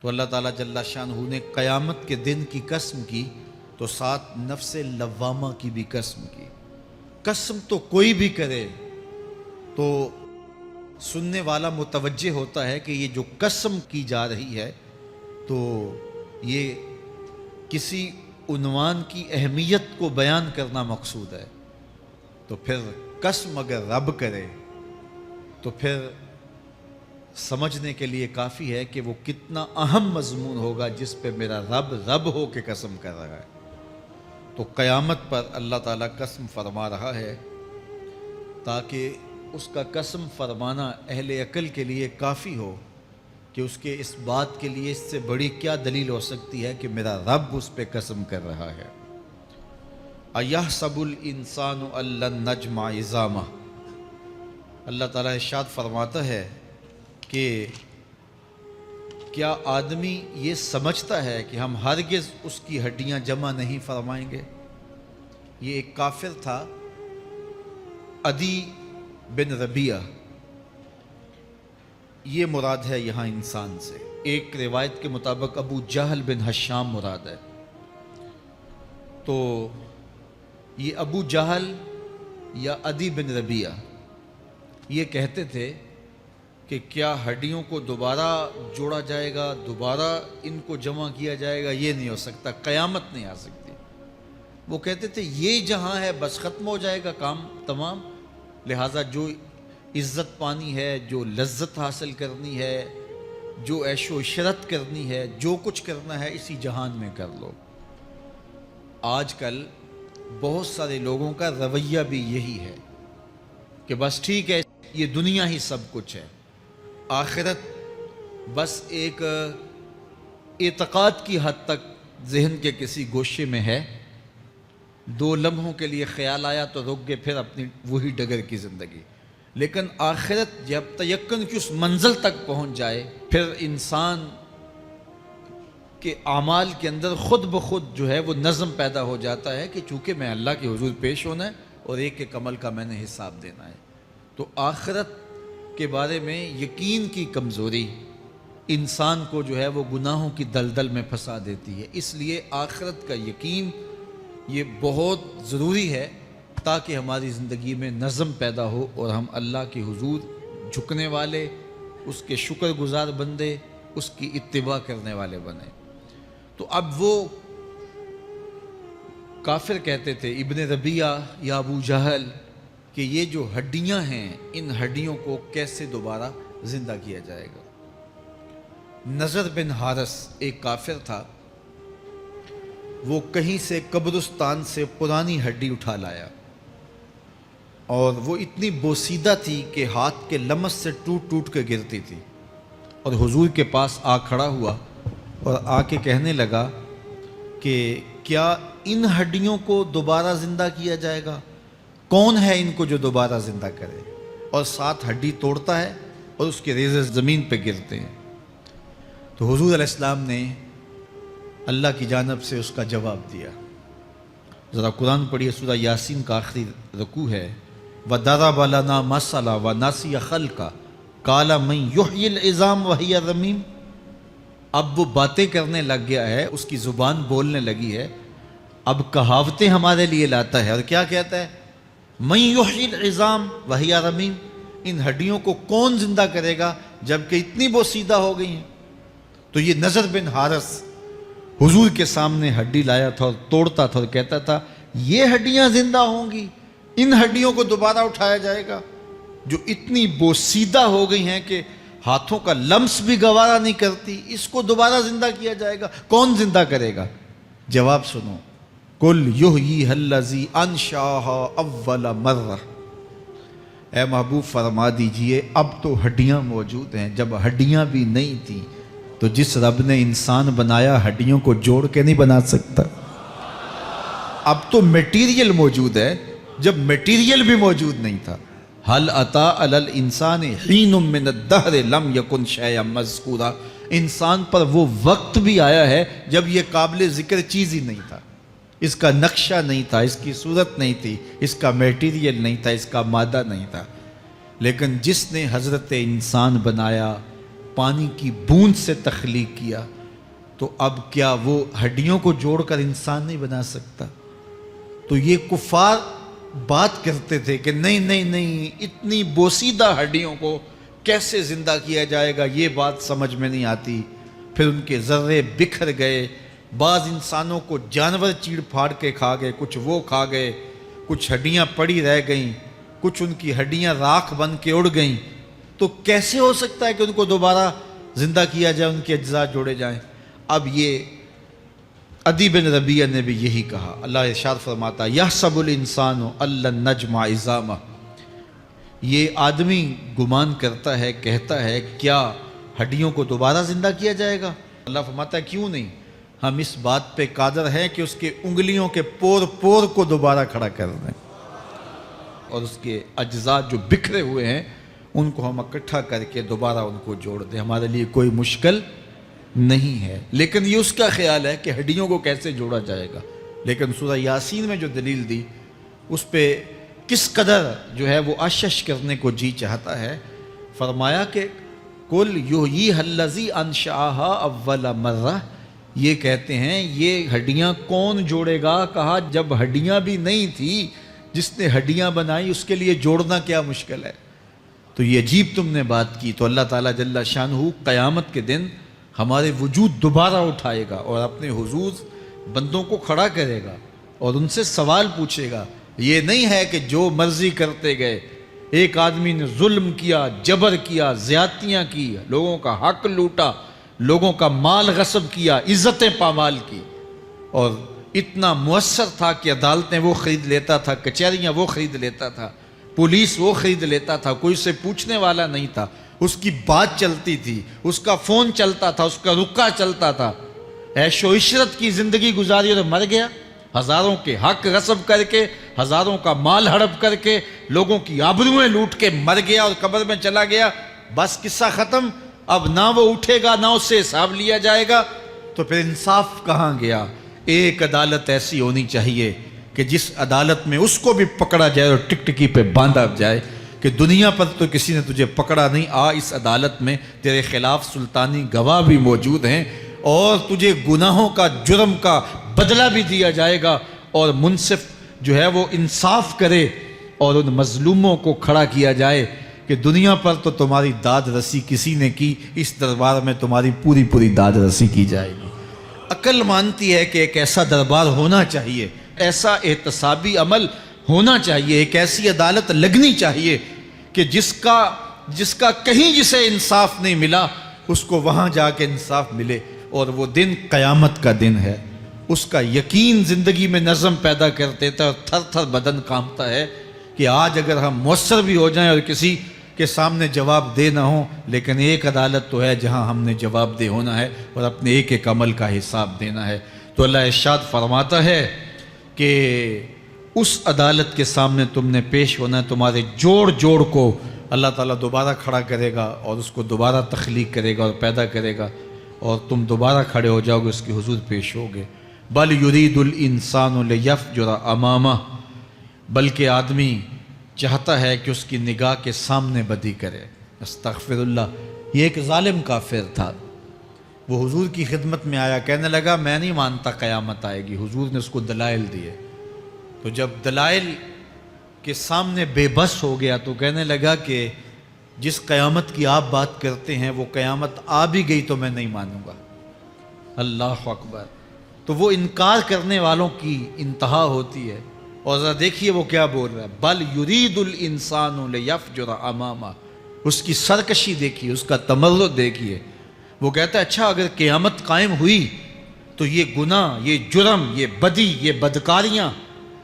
تو اللہ تعالیٰ جل شانہ نے قیامت کے دن کی قسم کی تو ساتھ نفس لوامہ کی بھی قسم کی۔ قسم تو کوئی بھی کرے تو سننے والا متوجہ ہوتا ہے کہ یہ جو قسم کی جا رہی ہے تو یہ کسی عنوان کی اہمیت کو بیان کرنا مقصود ہے۔ تو پھر قسم اگر رب کرے تو پھر سمجھنے کے لیے کافی ہے کہ وہ کتنا اہم مضمون ہوگا جس پہ میرا رب رب ہو کے قسم کر رہا ہے۔ تو قیامت پر اللہ تعالیٰ قسم فرما رہا ہے تاکہ اس کا قسم فرمانا اہل عقل کے لیے کافی ہو کہ اس کے اس بات کے لیے اس سے بڑی کیا دلیل ہو سکتی ہے کہ میرا رب اس پہ قسم کر رہا ہے۔ اَيَحْسَبُ الْإِنسَانُ أَن لَّن نَّجْمَعَ عِظَامَهُ، اللہ تعالیٰ ارشاد فرماتا ہے کہ کیا آدمی یہ سمجھتا ہے کہ ہم ہرگز اس کی ہڈیاں جمع نہیں فرمائیں گے؟ یہ ایک کافر تھا، عدی بن ربیعہ، یہ مراد ہے یہاں انسان سے۔ ایک روایت کے مطابق ابو جہل بن ہشام مراد ہے۔ تو یہ ابو جہل یا عدی بن ربیعہ یہ کہتے تھے کہ کیا ہڈیوں کو دوبارہ جوڑا جائے گا، دوبارہ ان کو جمع کیا جائے گا؟ یہ نہیں ہو سکتا، قیامت نہیں آ سکتی۔ وہ کہتے تھے یہ جہاں ہے بس ختم ہو جائے گا کام تمام، لہٰذا جو عزت پانی ہے، جو لذت حاصل کرنی ہے، جو عیش و عشرت کرنی ہے، جو کچھ کرنا ہے اسی جہان میں کر لو۔ آج کل بہت سارے لوگوں کا رویہ بھی یہی ہے کہ بس ٹھیک ہے یہ دنیا ہی سب کچھ ہے، آخرت بس ایک اعتقاد کی حد تک ذہن کے کسی گوشے میں ہے، 2 لمحوں کے لیے خیال آیا تو رک گئے، پھر اپنی وہی ڈگر کی زندگی۔ لیکن آخرت جب تیقن کی اس منزل تک پہنچ جائے پھر انسان کے اعمال کے اندر خود بخود جو ہے وہ نظم پیدا ہو جاتا ہے کہ چونکہ میں اللہ کے حضور پیش ہونا ہے اور ایک ایک عمل کا میں نے حساب دینا ہے۔ تو آخرت کے بارے میں یقین کی کمزوری انسان کو جو ہے وہ گناہوں کی دلدل میں پھنسا دیتی ہے۔ اس لیے آخرت کا یقین یہ بہت ضروری ہے تاکہ ہماری زندگی میں نظم پیدا ہو اور ہم اللہ کے حضور جھکنے والے، اس کے شکر گزار بندے، اس کی اتباع کرنے والے بنیں۔ تو اب وہ کافر کہتے تھے ابن ربیعہ یا ابو جہل کہ یہ جو ہڈیاں ہیں ان ہڈیوں کو کیسے دوبارہ زندہ کیا جائے گا۔ نضر بن حارث ایک کافر تھا، وہ کہیں سے قبرستان سے پرانی ہڈی اٹھا لایا اور وہ اتنی بوسیدہ تھی کہ ہاتھ کے لمس سے ٹوٹ ٹوٹ کے گرتی تھی، اور حضور کے پاس آ کھڑا ہوا اور آ کے کہنے لگا کہ کیا ان ہڈیوں کو دوبارہ زندہ کیا جائے گا؟ کون ہے ان کو جو دوبارہ زندہ کرے؟ اور ساتھ ہڈی توڑتا ہے اور اس کے ریزے زمین پہ گرتے ہیں۔ تو حضور علیہ السلام نے اللہ کی جانب سے اس کا جواب دیا۔ ذرا قرآن پڑھیے، سورہ یاسین کا آخری رکوع ہے، وَضَرَبَ لَنَا مَثَلًا وَنَسِیَ خَلْقَهُ قَالَ مَن يُحْیِی الْعِظَامَ وَهِیَ رَمِیمٌ۔ اب وہ باتیں کرنے لگ گیا ہے، اس کی زبان بولنے لگی ہے، اب کہاوتیں ہمارے لیے لاتا ہے، اور کیا کہتا ہے؟ مَن يُحْیِی الْعِظَامَ وَهِیَ رَمِیمٌ، ان ہڈیوں کو کون زندہ کرے گا جبکہ اتنی بوسیدہ ہو گئی ہیں؟ تو یہ نضر بن حارث حضور کے سامنے ہڈی لایا تھا اور توڑتا تھا اور کہتا تھا یہ ہڈیاں زندہ ہوں گی، ان ہڈیوں کو دوبارہ اٹھایا جائے گا جو اتنی بوسیدہ ہو گئی ہیں کہ ہاتھوں کا لمس بھی گوارا نہیں کرتی، اس کو دوبارہ زندہ کیا جائے گا؟ کون زندہ کرے گا؟ جواب سنو، قُلْ يُحْيِيهَا الَّذِي أَنشَأَهَا أَوَّلَ مَرَّةٍ، اے محبوب فرما دیجئے اب تو ہڈیاں موجود ہیں، جب ہڈیاں بھی نہیں تھیں تو جس رب نے انسان بنایا ہڈیوں کو جوڑ کے نہیں بنا سکتا۔ اب تو میٹیریل موجود ہے، جب میٹیریل بھی موجود نہیں تھا۔ هل أتى على الإنسان حين من الدهر لم يكن شيئا مذكورا، انسان پر وہ وقت بھی آیا ہے جب یہ قابل ذکر چیز ہی نہیں تھا، اس کا نقشہ نہیں تھا، اس کی صورت نہیں تھی، اس کا میٹیریل نہیں تھا، اس کا مادہ نہیں تھا، لیکن جس نے حضرت انسان بنایا پانی کی بوند سے تخلیق کیا، تو اب کیا وہ ہڈیوں کو جوڑ کر انسان نہیں بنا سکتا؟ تو یہ کفار بات کرتے تھے کہ نہیں نہیں نہیں، اتنی بوسیدہ ہڈیوں کو کیسے زندہ کیا جائے گا، یہ بات سمجھ میں نہیں آتی۔ پھر ان کے ذرے بکھر گئے، بعض انسانوں کو جانور چیڑ پھاڑ کے کھا گئے، کچھ وہ کھا گئے، کچھ ہڈیاں پڑی رہ گئیں، کچھ ان کی ہڈیاں راکھ بن کے اڑ گئیں۔ تو کیسے ہو سکتا ہے کہ ان کو دوبارہ زندہ کیا جائے، ان کے اجزاء جوڑے جائیں؟ اب یہ عدی بن ربیعہ نے بھی یہی کہا۔ اللہ ارشاد فرماتا یحسب الانسان ان لن نجمع عظامہ، یہ آدمی گمان کرتا ہے، کہتا ہے کیا ہڈیوں کو دوبارہ زندہ کیا جائے گا؟ اللہ فرماتا ہے کیوں نہیں، ہم اس بات پہ قادر ہیں کہ اس کے انگلیوں کے پور پور کو دوبارہ کھڑا کر دیں، اور اس کے اجزاء جو بکھرے ہوئے ہیں ان کو ہم اکٹھا کر کے دوبارہ ان کو جوڑ دیں، ہمارے لیے کوئی مشکل نہیں ہے۔ لیکن یہ اس کا خیال ہے کہ ہڈیوں کو کیسے جوڑا جائے گا، لیکن سورہ یاسین میں جو دلیل دی اس پہ کس قدر جو ہے وہ اشش کرنے کو جی چاہتا ہے۔ فرمایا کہ قل یحییھا الذی انشأھا اول مرہ، یہ کہتے ہیں یہ ہڈیاں کون جوڑے گا؟ کہا جب ہڈیاں بھی نہیں تھی، جس نے ہڈیاں بنائی اس کے لیے جوڑنا کیا مشکل ہے؟ تو یہ عجیب تم نے بات کی۔ تو اللہ تعالیٰ جل شانہ قیامت کے دن ہمارے وجود دوبارہ اٹھائے گا اور اپنے حضور بندوں کو کھڑا کرے گا اور ان سے سوال پوچھے گا۔ یہ نہیں ہے کہ جو مرضی کرتے گئے، ایک آدمی نے ظلم کیا، جبر کیا، زیادتیاں کی، لوگوں کا حق لوٹا، لوگوں کا مال غصب کیا، عزتیں پامال کی، اور اتنا مؤثر تھا کہ عدالتیں وہ خرید لیتا تھا، کچہریاں وہ خرید لیتا تھا، پولیس وہ خرید لیتا تھا، کوئی سے پوچھنے والا نہیں تھا، اس کی بات چلتی تھی، اس کا فون چلتا تھا، اس کا رکا چلتا تھا، عیش و عشرت کی زندگی گزاری اور مر گیا، ہزاروں کے حق غصب کر کے، ہزاروں کا مال ہڑپ کر کے، لوگوں کی آبروئیں لوٹ کے مر گیا اور قبر میں چلا گیا، بس قصہ ختم۔ اب نہ وہ اٹھے گا نہ اس سے حساب لیا جائے گا، تو پھر انصاف کہاں گیا؟ ایک عدالت ایسی ہونی چاہیے کہ جس عدالت میں اس کو بھی پکڑا جائے اور ٹکٹکی پہ باندھا جائے کہ دنیا پر تو کسی نے تجھے پکڑا نہیں، آ اس عدالت میں تیرے خلاف سلطانی گواہ بھی موجود ہیں اور تجھے گناہوں کا، جرم کا بدلہ بھی دیا جائے گا، اور منصف جو ہے وہ انصاف کرے اور ان مظلوموں کو کھڑا کیا جائے کہ دنیا پر تو تمہاری داد رسی کسی نے کی، اس دربار میں تمہاری پوری پوری داد رسی کی جائے گی۔ عقل مانتی ہے کہ ایک ایسا دربار ہونا چاہیے، ایسا احتسابی عمل ہونا چاہیے، ایک ایسی عدالت لگنی چاہیے کہ جس کا کہیں جسے انصاف نہیں ملا اس کو وہاں جا کے انصاف ملے، اور وہ دن قیامت کا دن ہے۔ اس کا یقین زندگی میں نظم پیدا کر دیتا ہے اور تھر تھر بدن کانپتا ہے کہ آج اگر ہم مؤثر بھی ہو جائیں اور کسی کے سامنے جواب دہ نہ ہوں، لیکن ایک عدالت تو ہے جہاں ہم نے جواب دہ ہونا ہے اور اپنے ایک ایک عمل کا حساب دینا ہے۔ تو اللہ ارشاد فرماتا ہے کہ اس عدالت کے سامنے تم نے پیش ہونا ہے، تمہارے جوڑ جوڑ کو اللہ تعالیٰ دوبارہ کھڑا کرے گا اور اس کو دوبارہ تخلیق کرے گا اور پیدا کرے گا، اور تم دوبارہ کھڑے ہو جاؤ گے، اس کے حضور پیش ہوگے۔ بل یرید الانسان لیفجر امامہ، بلکہ آدمی چاہتا ہے کہ اس کی نگاہ کے سامنے بدی کرے۔ استغفر اللہ۔ یہ ایک ظالم کافر تھا، وہ حضور کی خدمت میں آیا، کہنے لگا میں نہیں مانتا قیامت آئے گی۔ حضور نے اس کو دلائل دیے، تو جب دلائل کے سامنے بے بس ہو گیا تو کہنے لگا کہ جس قیامت کی آپ بات کرتے ہیں وہ قیامت آ بھی گئی تو میں نہیں مانوں گا۔ اللہ اکبر۔ تو وہ انکار کرنے والوں کی انتہا ہوتی ہے، اور ذرا دیکھیے وہ کیا بول رہا ہے، بل یرید الانسان لیفجر امامہ۔ اس کی سرکشی دیکھیے، اس کا تمرد دیکھیے۔ وہ کہتا ہے اچھا اگر قیامت قائم ہوئی تو یہ گناہ، یہ جرم، یہ بدی، یہ بدکاریاں،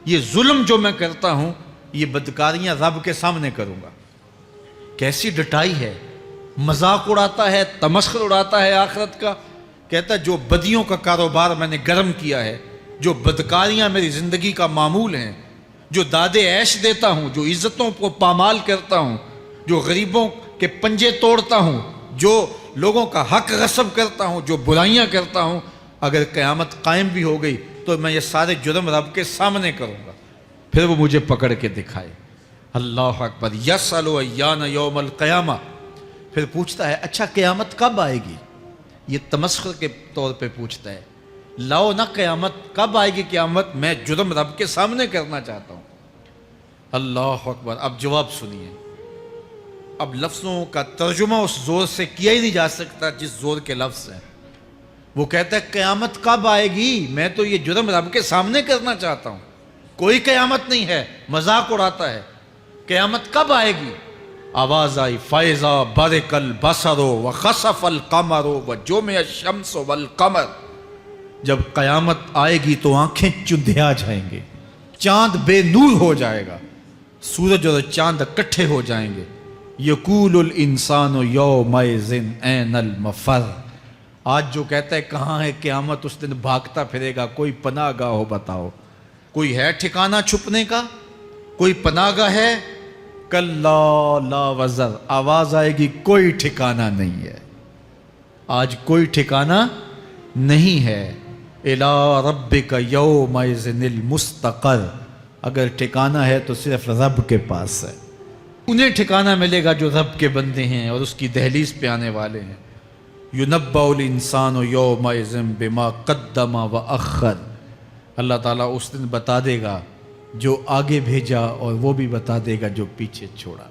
یہ ظلم جو میں کرتا ہوں، یہ بدکاریاں رب کے سامنے کروں گا۔ کیسی ڈٹائی ہے، مذاق اڑاتا ہے، تمسخر اڑاتا ہے آخرت کا۔ کہتا ہے جو بدیوں کا کاروبار میں نے گرم کیا ہے، جو بدکاریاں میری زندگی کا معمول ہیں، جو دادے عیش دیتا ہوں، جو عزتوں کو پامال کرتا ہوں، جو غریبوں کے پنجے توڑتا ہوں، جو لوگوں کا حق غصب کرتا ہوں، جو برائیاں کرتا ہوں، اگر قیامت قائم بھی ہو گئی تو میں یہ سارے جرم رب کے سامنے کروں گا، پھر وہ مجھے پکڑ کے دکھائے۔ اللہ اکبر۔ یسأل ایان یوم القیامہ، پھر پوچھتا ہے اچھا قیامت کب آئے گی؟ یہ تمسخر کے طور پہ پوچھتا ہے، لاؤ نہ قیامت کب آئے گی قیامت، میں جرم رب کے سامنے کرنا چاہتا ہوں۔ اللہ اکبر۔ اب جواب سنیے، اب لفظوں کا ترجمہ اس زور سے کیا ہی نہیں جا سکتا جس زور کے لفظ ہیں۔ وہ کہتا ہے قیامت کب آئے گی، میں تو یہ جرم رب کے سامنے کرنا چاہتا ہوں، کوئی قیامت نہیں ہے، مذاق اڑاتا ہے، قیامت کب آئے گی؟ آواز آئی فَإِذَا بَرِقَ الْبَصَرُ وَخَسَفَ الْقَمَرُ وَجُمِعَ الشَّمْسُ وَالْقَمَرُ، جب قیامت آئے گی تو آنکھیں چندھیا جائیں گے، چاند بے نور ہو جائے گا، سورج اور چاند اکٹھے ہو جائیں گے۔ یقول الانسان یومئذ این المفر، آج جو کہتا ہے کہاں ہے قیامت، اس دن بھاگتا پھرے گا، کوئی پناہ گاہ ہو بتاؤ، کوئی ہے ٹھکانہ چھپنے کا، کوئی پناہ گاہ ہے؟ کلا لا وزر، آواز آئے گی کوئی ٹھکانہ نہیں ہے، آج کوئی ٹھکانہ نہیں ہے۔ الی ربک یومئذ المستقر، اگر ٹھکانہ ہے تو صرف رب کے پاس ہے، انہیں ٹھکانہ ملے گا جو رب کے بندے ہیں اور اس کی دہلیز پہ آنے والے ہیں۔ یُنَبَّأُ الْإِنسَانُ یومئذ بما قدم وأخر، اللہ تعالیٰ اس دن بتا دے گا جو آگے بھیجا اور وہ بھی بتا دے گا جو پیچھے چھوڑا،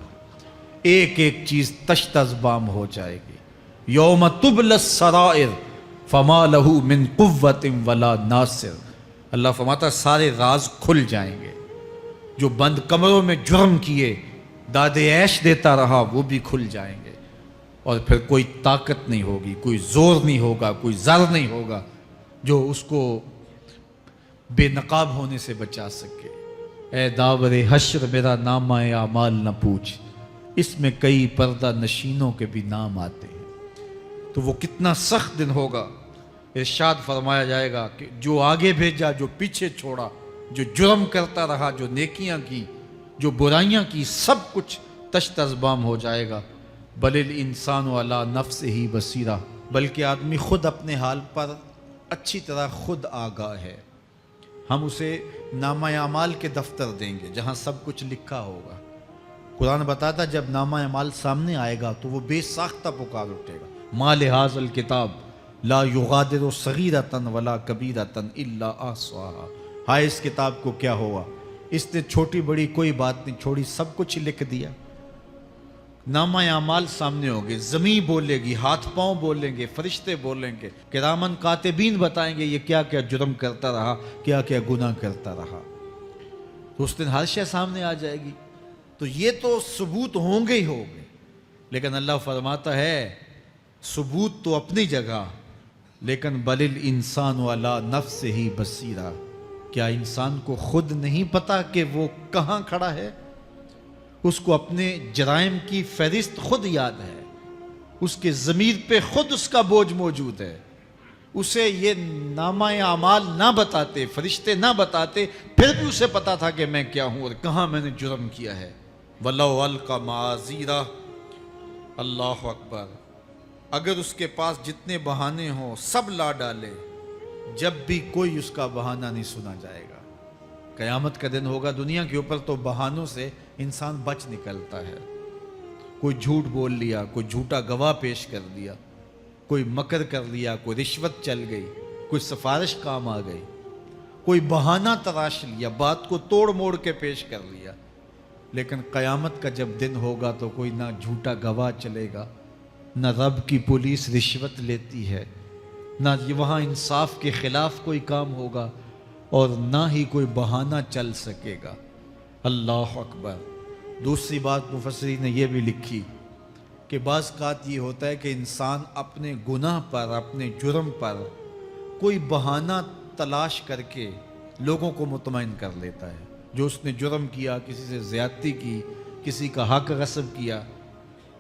ایک ایک چیز تشت ازبام ہو جائے گی۔ یوم تبلی السرائر فما لہ من قوت ولا ناصر، اللہ فرماتا سارے راز کھل جائیں گے، جو بند کمروں میں جرم کیے داد عیش دیتا رہا وہ بھی کھل جائیں گے، اور پھر کوئی طاقت نہیں ہوگی، کوئی زور نہیں ہوگا، کوئی زر نہیں ہوگا جو اس کو بے نقاب ہونے سے بچا سکے۔ اے داور حشر میرا نامہ اعمال نہ پوچھ، اس میں کئی پردہ نشینوں کے بھی نام آتے ہیں۔ تو وہ کتنا سخت دن ہوگا، ارشاد فرمایا جائے گا کہ جو آگے بھیجا، جو پیچھے چھوڑا، جو جرم کرتا رہا، جو نیکیاں کی، جو برائیاں کی، سب کچھ تشت ازبام ہو جائے گا۔ بل الانسان علی نفسہ بصیرہ، بلکہ آدمی خود اپنے حال پر اچھی طرح خود آگاہ ہے۔ ہم اسے نامہ اعمال کے دفتر دیں گے جہاں سب کچھ لکھا ہوگا۔ قرآن بتاتا جب نامہ اعمال سامنے آئے گا تو وہ بے ساختہ پکار اٹھے گا، ما لہذا الکتاب لا یغادر صغیرۃ ولا کبیرۃ الا احصاها، ہائے اس کتاب کو کیا ہوا، اس نے چھوٹی بڑی کوئی بات نہیں چھوڑی، سب کچھ لکھ دیا۔ نامہ اعمال سامنے ہوگے، زمین بولے گی، ہاتھ پاؤں بولیں گے، فرشتے بولیں گے، کرامن کاتبین بتائیں گے یہ کیا کیا جرم کرتا رہا، کیا کیا گناہ کرتا رہا۔ تو اس دن ہر شے سامنے آ جائے گی، تو یہ تو ثبوت ہوں گے ہی ہوں گے، لیکن اللہ فرماتا ہے ثبوت تو اپنی جگہ، لیکن بل الانسان علی نفسہ بصیرہ، کیا انسان کو خود نہیں پتا کہ وہ کہاں کھڑا ہے؟ اس کو اپنے جرائم کی فہرست خود یاد ہے، اس کے ضمیر پہ خود اس کا بوجھ موجود ہے، اسے یہ نامہ اعمال نہ بتاتے، فرشتے نہ بتاتے، پھر بھی اسے پتا تھا کہ میں کیا ہوں اور کہاں میں نے جرم کیا ہے۔ وَلَوْ أَلْقَى مَعَاذِيرَهُ، اللہ اکبر، اگر اس کے پاس جتنے بہانے ہوں سب لا ڈالے، جب بھی کوئی اس کا بہانہ نہیں سنا جائے گا۔ قیامت کا دن ہوگا، دنیا کے اوپر تو بہانوں سے انسان بچ نکلتا ہے، کوئی جھوٹ بول لیا، کوئی جھوٹا گواہ پیش کر دیا، کوئی مکر کر لیا، کوئی رشوت چل گئی، کوئی سفارش کام آ گئی، کوئی بہانہ تراش لیا، بات کو توڑ موڑ کے پیش کر لیا۔ لیکن قیامت کا جب دن ہوگا تو کوئی نہ جھوٹا گواہ چلے گا، نہ رب کی پولیس رشوت لیتی ہے، نہ وہاں انصاف کے خلاف کوئی کام ہوگا، اور نہ ہی کوئی بہانہ چل سکے گا۔ اللہ اکبر۔ دوسری بات مفسرین نے یہ بھی لکھی کہ بعض اوقات یہ ہوتا ہے کہ انسان اپنے گناہ پر، اپنے جرم پر کوئی بہانہ تلاش کر کے لوگوں کو مطمئن کر لیتا ہے۔ جو اس نے جرم کیا، کسی سے زیادتی کی، کسی کا حق غصب کیا،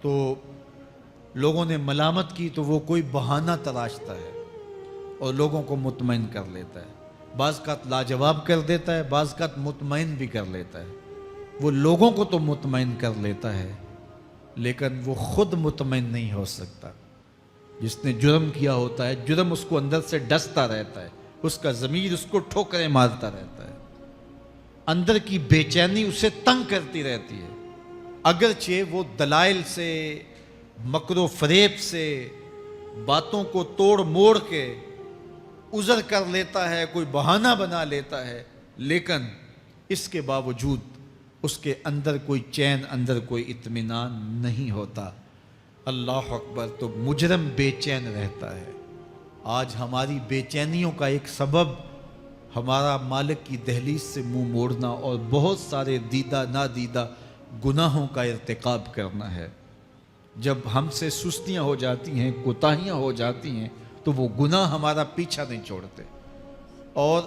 تو لوگوں نے ملامت کی تو وہ کوئی بہانہ تلاشتا ہے اور لوگوں کو مطمئن کر لیتا ہے۔ بعض اوقات لاجواب کر دیتا ہے، بعض اوقات مطمئن بھی کر لیتا ہے۔ وہ لوگوں کو تو مطمئن کر لیتا ہے لیکن وہ خود مطمئن نہیں ہو سکتا۔ جس نے جرم کیا ہوتا ہے، جرم اس کو اندر سے ڈستا رہتا ہے، اس کا ضمیر اس کو ٹھوکریں مارتا رہتا ہے، اندر کی بے چینی اسے تنگ کرتی رہتی ہے، اگرچہ وہ دلائل سے، مکر و فریب سے باتوں کو توڑ موڑ کے عذر کر لیتا ہے، کوئی بہانہ بنا لیتا ہے، لیکن اس کے باوجود اس کے اندر کوئی چین، اندر کوئی اطمینان نہیں ہوتا۔ اللہ اکبر! تو مجرم بے چین رہتا ہے۔ آج ہماری بے چینیوں کا ایک سبب ہمارا مالک کی دہلیز سے منہ موڑنا اور بہت سارے دیدہ نادیدہ گناہوں کا ارتکاب کرنا ہے۔ جب ہم سے سستیاں ہو جاتی ہیں، کوتاہیاں ہو جاتی ہیں، تو وہ گناہ ہمارا پیچھا نہیں چھوڑتے اور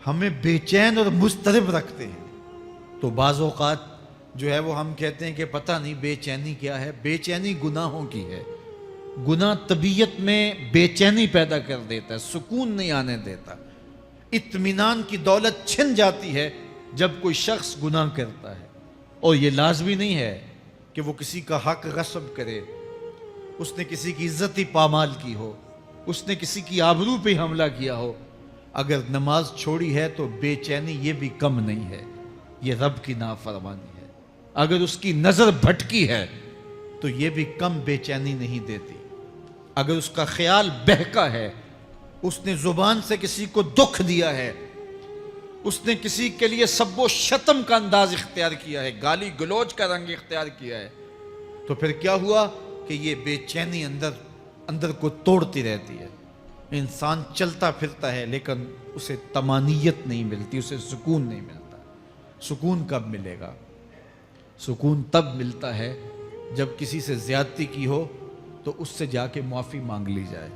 ہمیں بے چین اور مضطرب رکھتے ہیں۔ تو بعض اوقات جو ہے وہ ہم کہتے ہیں کہ پتہ نہیں بے چینی کیا ہے۔ بے چینی گناہوں کی ہے۔ گناہ طبیعت میں بے چینی پیدا کر دیتا ہے، سکون نہیں آنے دیتا۔ اطمینان کی دولت چھن جاتی ہے جب کوئی شخص گناہ کرتا ہے، اور یہ لازمی نہیں ہے کہ وہ کسی کا حق غصب کرے، اس نے کسی کی عزت ہی پامال کی ہو، اس نے کسی کی آبرو پہ حملہ کیا ہو۔ اگر نماز چھوڑی ہے تو بے چینی یہ بھی کم نہیں ہے، یہ رب کی نافرمانی ہے۔ اگر اس کی نظر بھٹکی ہے تو یہ بھی کم بے چینی نہیں دیتی۔ اگر اس کا خیال بہکا ہے، اس نے زبان سے کسی کو دکھ دیا ہے، اس نے کسی کے لیے سب و شتم کا انداز اختیار کیا ہے، گالی گلوچ کا رنگ اختیار کیا ہے، تو پھر کیا ہوا کہ یہ بے چینی اندر کو توڑتی رہتی ہے۔ انسان چلتا پھرتا ہے لیکن اسے طمانیت نہیں ملتی، اسے سکون نہیں ملتا۔ سکون کب ملے گا؟ سکون تب ملتا ہے جب کسی سے زیادتی کی ہو تو اس سے جا کے معافی مانگ لی جائے،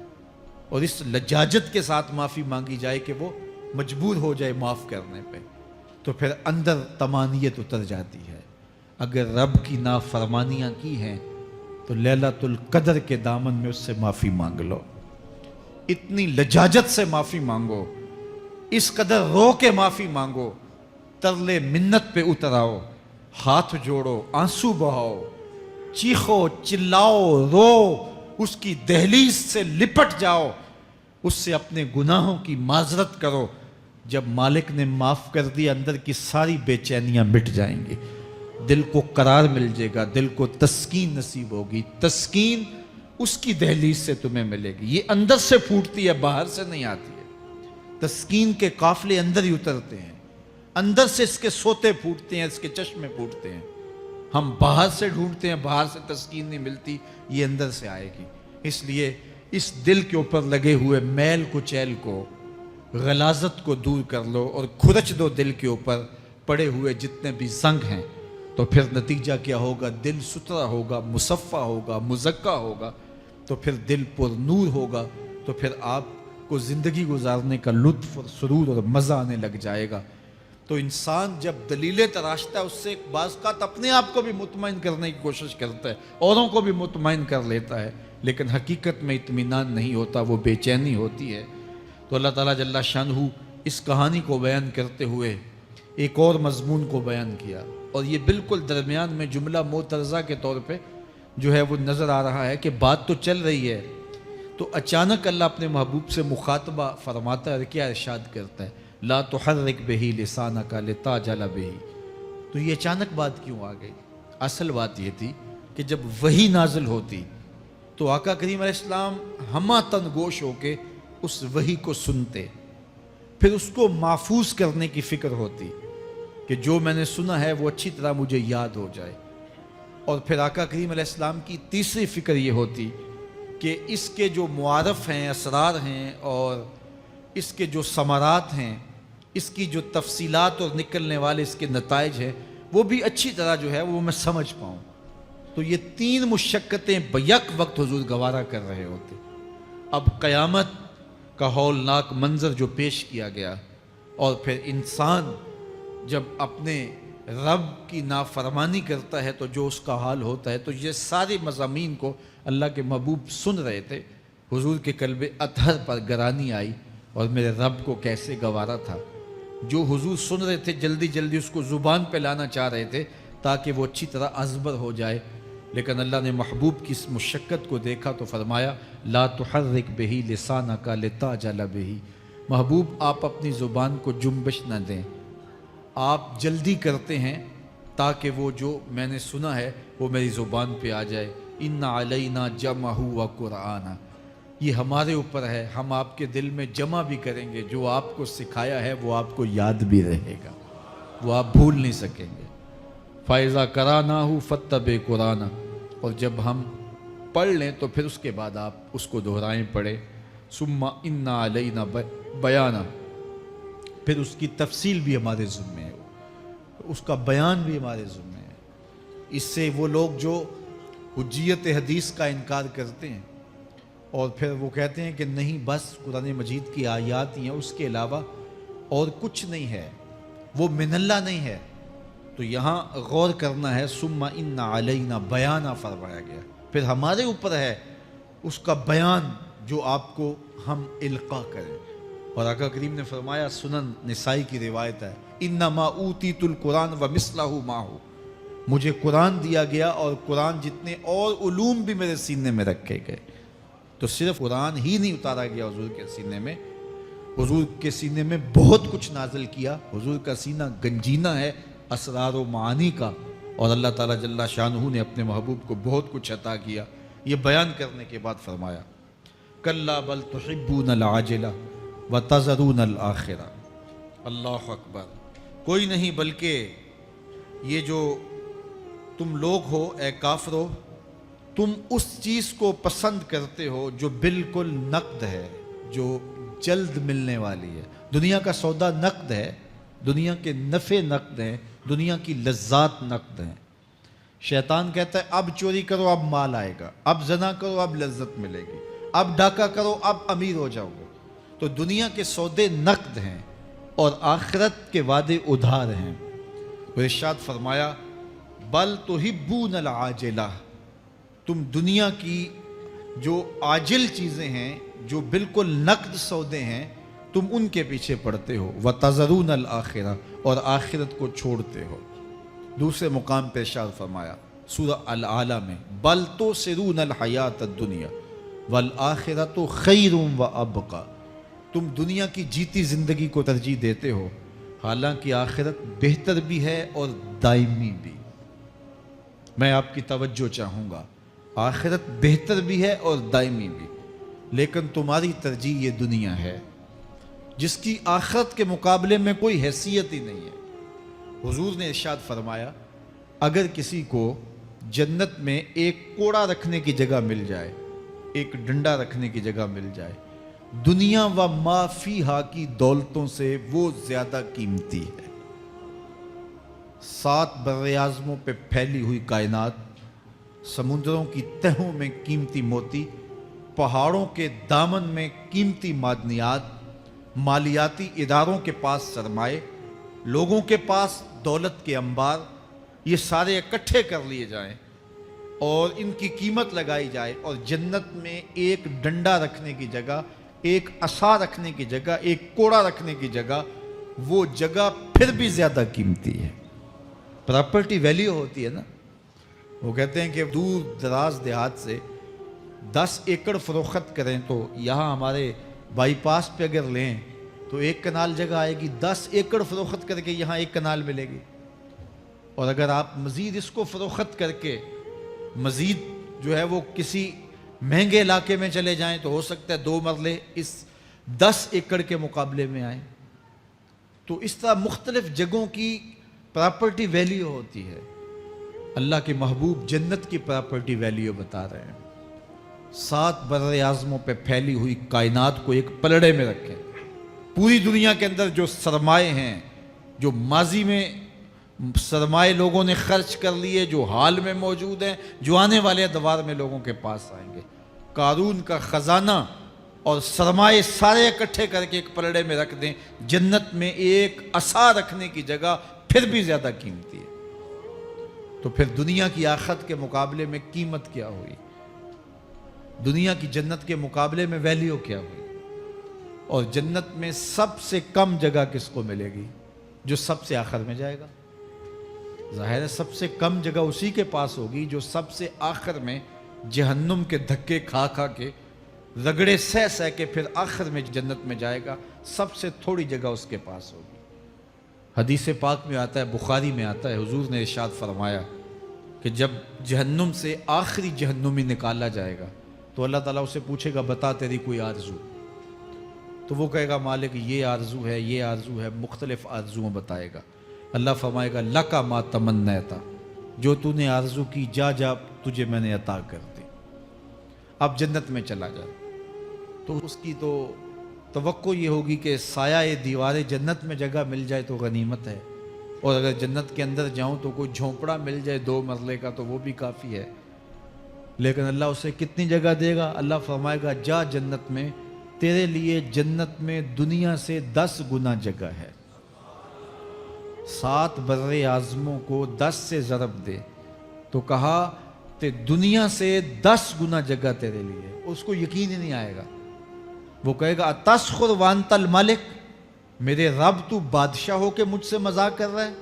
اور اس لجاجت کے ساتھ معافی مانگی جائے کہ وہ مجبور ہو جائے معاف کرنے پہ، تو پھر اندر طمانیت اتر جاتی ہے۔ اگر رب کی نافرمانیاں کی ہیں تو لیلۃ القدر کے دامن میں اس سے معافی مانگ لو، اتنی لجاجت سے معافی مانگو، اس قدر رو کے معافی مانگو، ترلے منت پہ اتر آؤ، ہاتھ جوڑو، آنسو بہاؤ، چیخو، چلاؤ، رو، اس کی دہلیز سے لپٹ جاؤ، اس سے اپنے گناہوں کی معذرت کرو۔ جب مالک نے معاف کر دیا، اندر کی ساری بے چینیاں مٹ جائیں گی، دل کو قرار مل جائے گا، دل کو تسکین نصیب ہوگی۔ تسکین اس کی دہلیز سے تمہیں ملے گی، یہ اندر سے پھوٹتی ہے، باہر سے نہیں آتی ہے۔ تسکین کے قافلے اندر ہی اترتے ہیں، اندر سے اس کے سوتے پھوٹتے ہیں، اس کے چشمے پھوٹتے ہیں۔ ہم باہر سے ڈھونڈتے ہیں، باہر سے تسکین نہیں ملتی، یہ اندر سے آئے گی۔ اس لیے اس دل کے اوپر لگے ہوئے میل کچیل کو، غلاظت کو دور کر لو اور کھرچ دو دل کے اوپر پڑے ہوئے جتنے بھی زنگ ہیں، تو پھر نتیجہ کیا ہوگا؟ دل ستھرا ہوگا، مصفا ہوگا، مزکا ہوگا، تو پھر دل پر نور ہوگا، تو پھر آپ کو زندگی گزارنے کا لطف اور سرور اور مزہ آنے لگ جائے گا۔ تو انسان جب دلیلیں تراشتا ہے، اس سے بعض اوقات اپنے آپ کو بھی مطمئن کرنے کی کوشش کرتا ہے، اوروں کو بھی مطمئن کر لیتا ہے، لیکن حقیقت میں اطمینان نہیں ہوتا، وہ بے چینی ہوتی ہے۔ تو اللہ تعالیٰ جل شانہ اس کہانی کو بیان کرتے ہوئے ایک اور مضمون کو بیان کیا، اور یہ بالکل درمیان میں جملہ معترضہ کے طور پہ جو ہے وہ نظر آ رہا ہے کہ بات تو چل رہی ہے، تو اچانک اللہ اپنے محبوب سے مخاطبہ فرماتا ہے اور کیا ارشاد کرتا ہے؟ لا تحرک بہ لسانک لتعجل بہ۔ تو یہ اچانک بات کیوں آ گئی؟ اصل بات یہ تھی کہ جب وحی نازل ہوتی تو آقا کریم علیہ السلام ہمہ تن گوش ہو کے اس وحی کو سنتے، پھر اس کو محفوظ کرنے کی فکر ہوتی کہ جو میں نے سنا ہے وہ اچھی طرح مجھے یاد ہو جائے، اور پھر آقا کریم علیہ السلام کی تیسری فکر یہ ہوتی کہ اس کے جو معارف ہیں، اسرار ہیں، اور اس کے جو ثمرات ہیں، اس کی جو تفصیلات اور نکلنے والے اس کے نتائج ہیں، وہ بھی اچھی طرح جو ہے وہ میں سمجھ پاؤں۔ تو یہ تین مشقتیں بیک وقت حضور گوارا کر رہے ہوتے۔ اب قیامت کا ہولناک منظر جو پیش کیا گیا، اور پھر انسان جب اپنے رب کی نافرمانی کرتا ہے تو جو اس کا حال ہوتا ہے، تو یہ سارے مضامین کو اللہ کے محبوب سن رہے تھے۔ حضور کے قلب اطہر پر گرانی آئی، اور میرے رب کو کیسے گوارا تھا۔ جو حضور سن رہے تھے جلدی جلدی اس کو زبان پہ لانا چاہ رہے تھے تاکہ وہ اچھی طرح ازبر ہو جائے، لیکن اللہ نے محبوب کی اس مشقت کو دیکھا تو فرمایا لا تحرک بہ لسانک لتعجل بہ۔ محبوب آپ اپنی زبان کو جنبش نہ دیں، آپ جلدی کرتے ہیں تاکہ وہ جو میں نے سنا ہے وہ میری زبان پہ آ جائے، ان علینا جمعہ و قرآن، یہ ہمارے اوپر ہے، ہم آپ کے دل میں جمع بھی کریں گے، جو آپ کو سکھایا ہے وہ آپ کو یاد بھی رہے گا، وہ آپ بھول نہیں سکیں گے۔ فَإِذَا قَرَأْنَاهُ فَاتَّبِعْ قُرْآنَ، اور جب ہم پڑھ لیں تو پھر اس کے بعد آپ اس کو دہرائیں پڑھیں۔ ثُمَّ إِنَّ عَلَيْنَا بَيَانًا، پھر اس کی تفصیل بھی ہمارے ذمہ ہے، اس کا بیان بھی ہمارے ذمہ ہے۔ اس سے وہ لوگ جو حجیت حدیث کا انکار کرتے ہیں اور پھر وہ کہتے ہیں کہ نہیں بس قرآن مجید کی آیات ہی ہیں، اس کے علاوہ اور کچھ نہیں ہے، وہ من اللہ نہیں ہے، تو یہاں غور کرنا ہے۔ ثم ان علینا بیانہ فرمایا گیا، پھر ہمارے اوپر ہے اس کا بیان جو آپ کو ہم القاء کریں۔ اور آقا کریم نے فرمایا، سنن نسائی کی روایت ہے، انما اوتیت القرآن ومثلہ معہ، مجھے قرآن دیا گیا اور قرآن جتنے اور علوم بھی میرے سینے میں رکھے گئے۔ تو صرف قرآن ہی نہیں اتارا گیا حضور کے سینے میں، حضور کے سینے میں بہت کچھ نازل کیا۔ حضور کا سینہ گنجینہ ہے اسرار و معانی کا، اور اللہ تعالیٰ جل شانہ نے اپنے محبوب کو بہت کچھ عطا کیا۔ یہ بیان کرنے کے بعد فرمایا، کلا بل تحبون العاجلہ وتذرون الآخرہ۔ اللہ اکبر، کوئی نہیں بلکہ یہ جو تم لوگ ہو اے کافرو، تم اس چیز کو پسند کرتے ہو جو بالکل نقد ہے، جو جلد ملنے والی ہے۔ دنیا کا سودا نقد ہے، دنیا کے نفع نقد ہیں، دنیا کی لذات نقد ہیں۔ شیطان کہتا ہے اب چوری کرو اب مال آئے گا، اب زنا کرو اب لذت ملے گی، اب ڈاکہ کرو اب امیر ہو جاؤ گے۔ تو دنیا کے سودے نقد ہیں اور آخرت کے وعدے ادھار ہیں۔ اور ارشاد فرمایا، بل تحبون العاجلہ، تم دنیا کی جو عاجل چیزیں ہیں، جو بالکل نقد سودے ہیں، تم ان کے پیچھے پڑتے ہو، وتذرون الآخرہ، اور آخرت کو چھوڑتے ہو۔ دوسرے مقام پہ ارشاد فرمایا سورہ الاعلیٰ میں، بل تؤثرون الحیات الدنیا والآخرۃ خیر وابقیٰ، تم دنیا کی جیتی زندگی کو ترجیح دیتے ہو، حالانکہ آخرت بہتر بھی ہے اور دائمی بھی۔ میں آپ کی توجہ چاہوں گا، آخرت بہتر بھی ہے اور دائمی بھی، لیکن تمہاری ترجیح یہ دنیا ہے جس کی آخرت کے مقابلے میں کوئی حیثیت ہی نہیں ہے۔ حضور نے ارشاد فرمایا، اگر کسی کو جنت میں ایک کوڑا رکھنے کی جگہ مل جائے، ایک ڈنڈا رکھنے کی جگہ مل جائے، دنیا و ما فیہا کی دولتوں سے وہ زیادہ قیمتی ہے۔ 7 براعظموں پہ پھیلی ہوئی کائنات، سمندروں کی تہوں میں قیمتی موتی، پہاڑوں کے دامن میں قیمتی معدنیات، مالیاتی اداروں کے پاس سرمائے، لوگوں کے پاس دولت کے انبار، یہ سارے اکٹھے کر لیے جائیں اور ان کی قیمت لگائی جائے، اور جنت میں ایک ڈنڈا رکھنے کی جگہ، ایک عصا رکھنے کی جگہ، ایک کوڑا رکھنے کی جگہ، وہ جگہ پھر بھی زیادہ قیمتی ہے۔ پراپرٹی ویلیو ہوتی ہے نا، وہ کہتے ہیں کہ دور دراز دیہات سے 10 ایکڑ فروخت کریں تو یہاں ہمارے بائی پاس پہ اگر لیں تو 1 کنال جگہ آئے گی، 10 ایکڑ فروخت کر کے یہاں 1 کنال ملے گی۔ اور اگر آپ مزید اس کو فروخت کر کے مزید جو ہے وہ کسی مہنگے علاقے میں چلے جائیں تو ہو سکتا ہے 2 مرلے اس 10 ایکڑ کے مقابلے میں آئیں۔ تو اس طرح مختلف جگہوں کی پراپرٹی ویلیو ہوتی ہے۔ اللہ کے محبوب جنت کی پراپرٹی ویلیو بتا رہے ہیں۔ 7 براعظموں پہ پھیلی ہوئی کائنات کو ایک پلڑے میں رکھیں، پوری دنیا کے اندر جو سرمائے ہیں، جو ماضی میں سرمائے لوگوں نے خرچ کر لیے، جو حال میں موجود ہیں، جو آنے والے ادوار میں لوگوں کے پاس آئیں گے، قارون کا خزانہ اور سرمائے سارے اکٹھے کر کے ایک پلڑے میں رکھ دیں، جنت میں ایک عصا رکھنے کی جگہ پھر بھی زیادہ قیمتی ہے۔ تو پھر دنیا کی آخرت کے مقابلے میں قیمت کیا ہوئی؟ دنیا کی جنت کے مقابلے میں ویلیو کیا ہوئی؟ اور جنت میں سب سے کم جگہ کس کو ملے گی؟ جو سب سے آخر میں جائے گا۔ ظاہر ہے سب سے کم جگہ اسی کے پاس ہوگی جو سب سے آخر میں جہنم کے دھکے کھا کھا کے، رگڑے سہ سہ کے پھر آخر میں جنت میں جائے گا۔ سب سے تھوڑی جگہ اس کے پاس ہوگی۔ حدیث پاک میں آتا ہے، بخاری میں آتا ہے، حضور نے ارشاد فرمایا، کہ جب جہنم سے آخری جہنمی نکالا جائے گا تو اللہ تعالیٰ اسے پوچھے گا بتا تیری کوئی آرزو، تو وہ کہے گا مالک یہ آرزو ہے، یہ آرزو ہے، مختلف آرزوؤں بتائے گا۔ اللہ فرمائے گا لکا ما تمنیتا، جو تو نے آرزو کی جا جا تجھے میں نے عطا کر دی، اب جنت میں چلا جا۔ تو اس کی تو توقع یہ ہوگی کہ سایہ دیوار جنت میں جگہ مل جائے تو غنیمت ہے، اور اگر جنت کے اندر جاؤں تو کوئی جھونپڑا مل جائے 2 مرلے کا تو وہ بھی کافی ہے۔ لیکن اللہ اسے کتنی جگہ دے گا؟ اللہ فرمائے گا جا جنت میں، تیرے لیے جنت میں دنیا سے 10 گنا جگہ ہے۔ 7 بر اعظموں کو 10 سے ضرب دے تو کہا کہ دنیا سے 10 گنا جگہ تیرے لیے۔ اس کو یقین ہی نہیں آئے گا، وہ کہے گا اتسخر وانت الملک، میرے رب تو بادشاہ ہو کے مجھ سے مذاق کر رہا ہے؟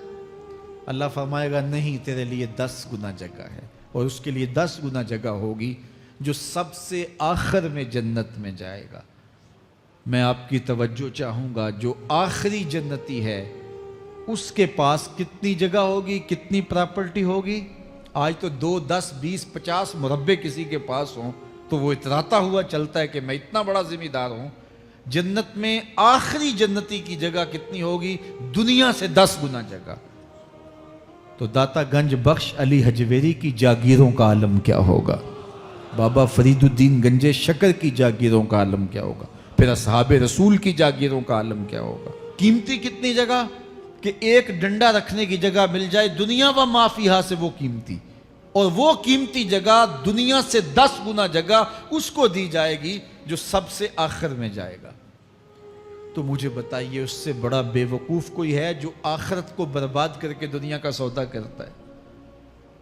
اللہ فرمائے گا نہیں، تیرے لیے 10 گنا جگہ ہے، اور اس کے لیے 10 گنا جگہ ہوگی جو سب سے آخر میں جنت میں جائے گا۔ میں آپ کی توجہ چاہوں گا، جو آخری جنتی ہے اس کے پاس کتنی جگہ ہوگی، کتنی پراپرٹی ہوگی؟ آج تو 2 10 20 50 مربع کسی کے پاس ہوں تو وہ اتراتا ہوا چلتا ہے کہ میں اتنا بڑا ذمہ دار ہوں۔ جنت میں آخری جنتی کی جگہ کتنی ہوگی؟ دنیا سے 10 گنا جگہ۔ تو داتا گنج بخش علی حجویری کی جاگیروں کا عالم کیا ہوگا؟ بابا فرید الدین گنج شکر کی جاگیروں کا عالم کیا ہوگا؟ پھر اصحاب رسول کی جاگیروں کا عالم کیا ہوگا؟ قیمتی کتنی جگہ کہ ایک ڈنڈا رکھنے کی جگہ مل جائے، دنیا و ما فیہا سے وہ قیمتی، اور وہ قیمتی جگہ دنیا سے 10 گنا جگہ اس کو دی جائے گی جو سب سے آخر میں جائے گا۔ تو مجھے بتائیے اس سے بڑا بے وقوف کوئی ہے جو آخرت کو برباد کر کے دنیا کا سودا کرتا ہے؟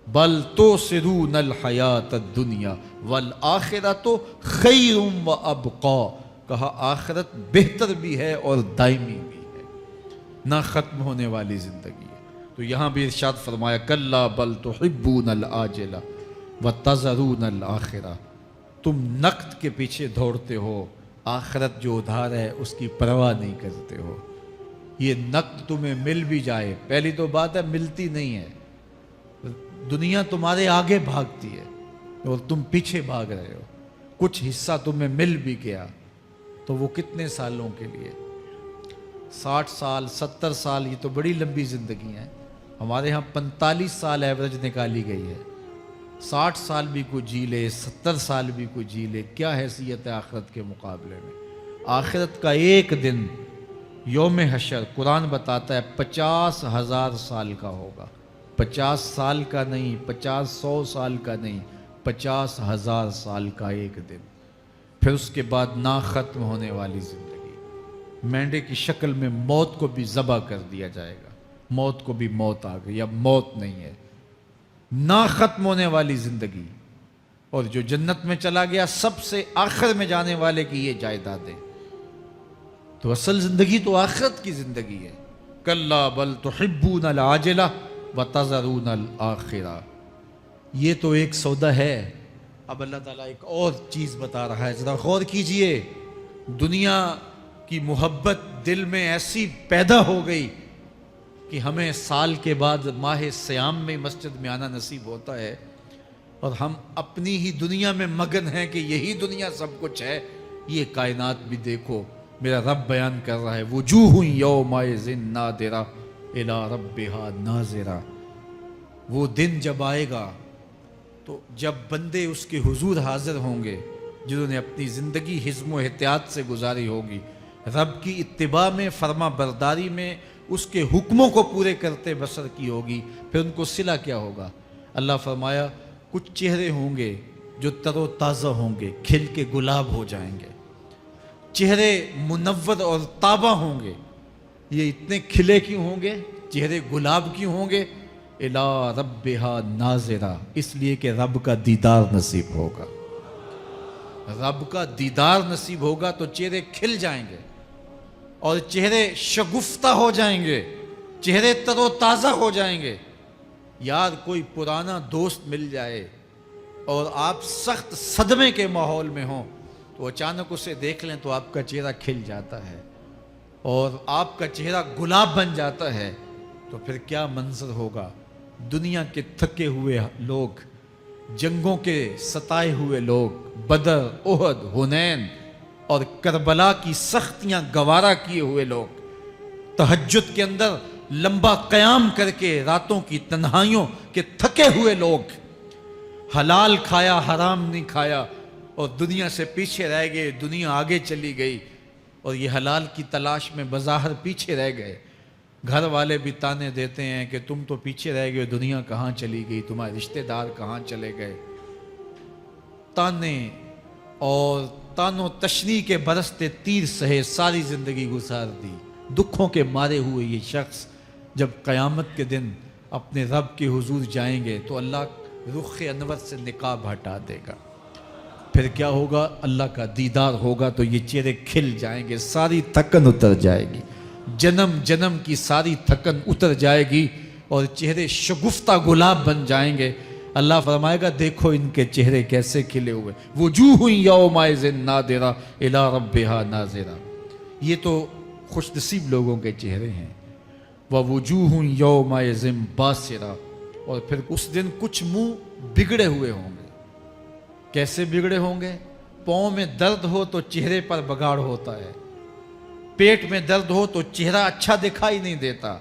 بل توسرون الحیات الدنیا والآخرۃ خیر و ابقا، کہا آخرت بہتر بھی ہے اور دائمی بھی ہے، نہ ختم ہونے والی زندگی ہے۔ تو یہاں بھی ارشاد فرمایا کلا بل تحبون العاجلہ وتذرون الآخرہ، تم نقد کے پیچھے دوڑتے ہو، آخرت جو ادھار ہے اس کی پرواہ نہیں کرتے ہو۔ یہ نقد تمہیں مل بھی جائے، پہلی تو بات ہے ملتی نہیں ہے، دنیا تمہارے آگے بھاگتی ہے اور تم پیچھے بھاگ رہے ہو۔ کچھ حصہ تمہیں مل بھی گیا تو وہ کتنے سالوں کے لیے؟ 60 سال 70 سال، یہ تو بڑی لمبی زندگی ہیں۔ ہمارے ہاں 45 سال ایوریج نکالی گئی ہے۔ 60 سال بھی کوئی جی لے، 70 سال بھی کوئی جی لے، کیا حیثیت ہے آخرت کے مقابلے میں؟ آخرت کا ایک دن یوم حشر قرآن بتاتا ہے 50,000 سال کا ہوگا۔ 50 سال کا نہیں، 50-100 سال کا نہیں، 50,000 سال کا ایک دن۔ پھر اس کے بعد نہ ختم ہونے والی زندگی، مینڈے کی شکل میں موت کو بھی ذبح کر دیا جائے گا، موت کو بھی موت آ گئی، اب موت نہیں ہے، نہ ختم ہونے والی زندگی۔ اور جو جنت میں چلا گیا سب سے آخر میں جانے والے کی یہ جائیدادیں۔ تو اصل زندگی تو آخرت کی زندگی ہے۔ کلا بل تحبون العاجلہ وتذرون الآخرہ، یہ تو ایک سودا ہے۔ اب اللہ تعالیٰ ایک اور چیز بتا رہا ہے، ذرا غور کیجئے۔ دنیا کی محبت دل میں ایسی پیدا ہو گئی کہ ہمیں سال کے بعد ماہ سیام میں مسجد میں آنا نصیب ہوتا ہے، اور ہم اپنی ہی دنیا میں مگن ہیں کہ یہی دنیا سب کچھ ہے۔ یہ کائنات بھی دیکھو، میرا رب بیان کر رہا ہے وجوہ یومئذ ناظرہ الی ربہا ناظرہ۔ وہ دن جب آئے گا تو جب بندے اس کے حضور حاضر ہوں گے جنہوں نے اپنی زندگی حزم و احتیاط سے گزاری ہوگی، رب کی اتباع میں، فرما برداری میں، اس کے حکموں کو پورے کرتے بسر کی ہوگی، پھر ان کو صلہ کیا ہوگا؟ اللہ فرمایا کچھ چہرے ہوں گے جو تر و تازہ ہوں گے، کھل کے گلاب ہو جائیں گے، چہرے منور اور تابہ ہوں گے۔ یہ اتنے کھلے کیوں ہوں گے، چہرے گلاب کیوں ہوں گے؟ الی ربہا ناظرہ، اس لیے کہ رب کا دیدار نصیب ہوگا۔ رب کا دیدار نصیب ہوگا تو چہرے کھل جائیں گے اور چہرے شگفتہ ہو جائیں گے، چہرے تر و تازہ ہو جائیں گے۔ یار کوئی پرانا دوست مل جائے اور آپ سخت صدمے کے ماحول میں ہوں تو اچانک اسے دیکھ لیں تو آپ کا چہرہ کھل جاتا ہے اور آپ کا چہرہ گلاب بن جاتا ہے، تو پھر کیا منظر ہوگا؟ دنیا کے تھکے ہوئے لوگ، جنگوں کے ستائے ہوئے لوگ، بدر، احد، حنین اور کربلا کی سختیاں گوارا کیے ہوئے لوگ، تہجد کے اندر لمبا قیام کر کے راتوں کی تنہائیوں کے تھکے ہوئے لوگ، حلال کھایا حرام نہیں کھایا اور دنیا سے پیچھے رہ گئے، دنیا آگے چلی گئی اور یہ حلال کی تلاش میں بظاہر پیچھے رہ گئے۔ گھر والے بھی تانے دیتے ہیں کہ تم تو پیچھے رہ گئے، دنیا کہاں چلی گئی، تمہارے رشتہ دار کہاں چلے گئے۔ تانے اور تانوں تشنی کے برستے تیر سہے ساری زندگی گزار دی۔ دکھوں کے مارے ہوئے یہ شخص جب قیامت کے دن اپنے رب کے حضور جائیں گے تو اللہ رخ انور سے نقاب ہٹا دے گا، پھر کیا ہوگا؟ اللہ کا دیدار ہوگا تو یہ چہرے کھل جائیں گے، ساری تھکن اتر جائے گی، جنم جنم کی ساری تھکن اتر جائے گی اور چہرے شگفتہ گلاب بن جائیں گے۔ اللہ فرمائے گا دیکھو ان کے چہرے کیسے کھلے ہوئے، وجوہ یومئذ ناظرہ الی ربہا ناظرہ۔ یہ تو خوش نصیب لوگوں کے چہرے ہیں۔ ووجوہ یومئذ باسرہ، اور پھر اس دن کچھ منہ بگڑے ہوئے ہوں گے۔ کیسے بگڑے ہوں گے؟ پاؤں میں درد ہو تو چہرے پر بگاڑ ہوتا ہے، پیٹ میں درد ہو تو چہرہ اچھا دکھائی نہیں دیتا،